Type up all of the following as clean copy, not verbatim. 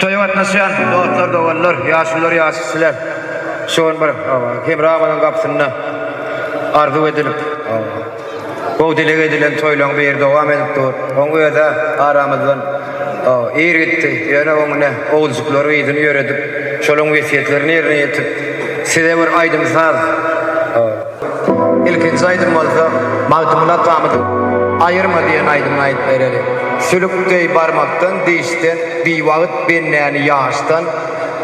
Toyuvat nasyan, doğutlar doğallar, yaşlılar yaşlılar. Şoğun bir Kemrağmanın kapısına arzu edilip bu dile edilen toylan bir devam edip dur. Onu da aramızdan iyi gitti. Yani onu oğulcukları izini öğretip şolun vesiyetlerini yerine yetip size bir aydın saz. İlkinci aydın olsa mağdumuna tamıdı. Ayırma diyen aydın ait vereli. Sülüktey barmaktan, değişten, bir vakit benleğini yağıştan,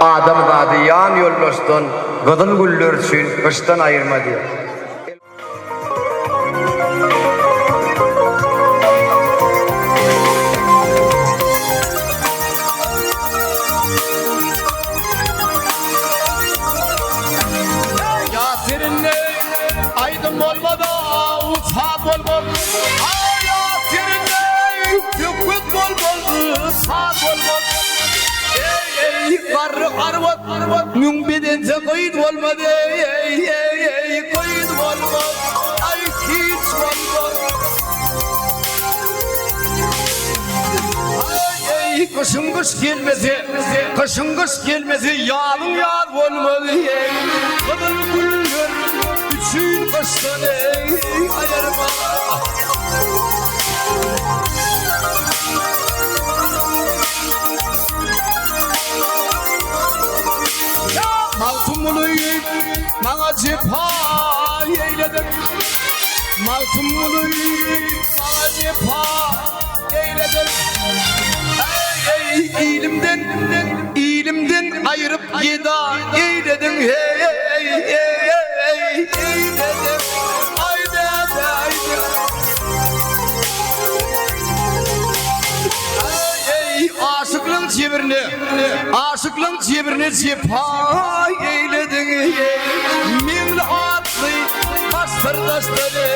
adam adı yan yollaştan, gıdın güller sün, kıştan ayırma diye. Ya seninle aydın olmadı, uçak olmadı. Ya seninle tüpküt olmadı, sağ olmadı. Ey karı arvat, mümbedence kayıt olmadı. Ey kayıt olmadı, ay hiç olmadı. Ay kışın kış gelmesi, yağın yağ olmadı. Kadın güller üçün kıştan ayarma. Maltumunu bana cepha eyledin. Maltumunu bana cepha eyledin. İlimden ayırıp yeda eyledin. Eyledin. Aşıklığın cebirine cepha eyledin. Minli atlı kastırdaşları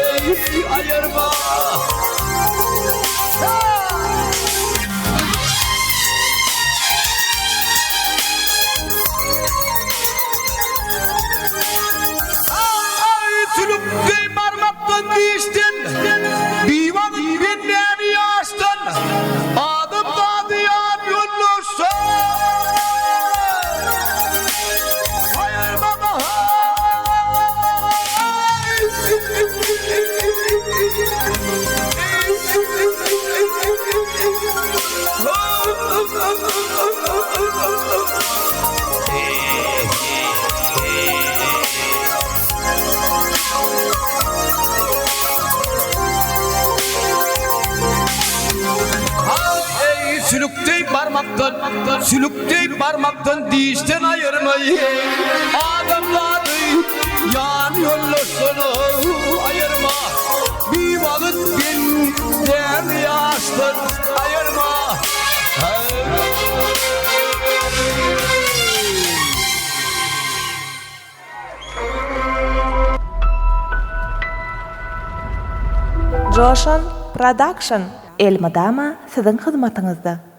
ayırma. Sülüktey parmaktan değiştin. Bir vakit benleğini yaştın. Adım dadı yan yollusun. Hayır baba. Sülüktey parmaktan dişten ayırmayı. Adamları yan yollasını ayırma. Bir vakit benden yaştın ayırma. Roshan Production Elmadama sizin hizmetinizde.